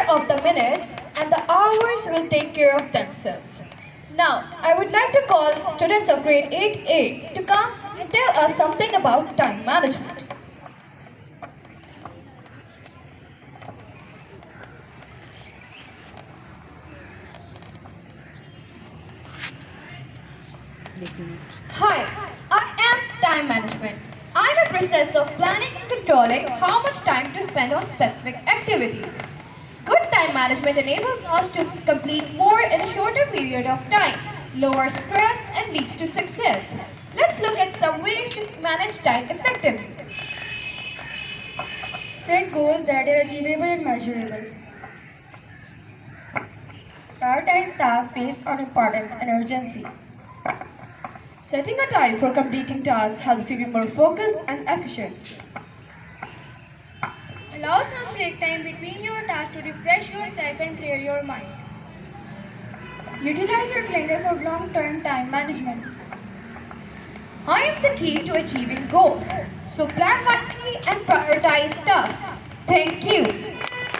care of the minutes and the hours will take care of themselves. Now, I would like to call students of Grade-VIII-A to come and tell us something about time management. Hi, I am Time Management. I'm a process of planning and controlling how much time to spend on specific activities. Good time management enables us to complete more in a shorter period of time, lower stress, and leads to success. Let's look at some ways to manage time effectively. Set goals that are achievable and measurable. Prioritize tasks based on importance and urgency. Setting a time for completing tasks helps you be more focused and efficient. Allow some break time between your tasks to refresh yourself and clear your mind. Utilize your calendar for long-term time management. I am the key to achieving goals, so plan wisely and prioritize tasks. Thank you.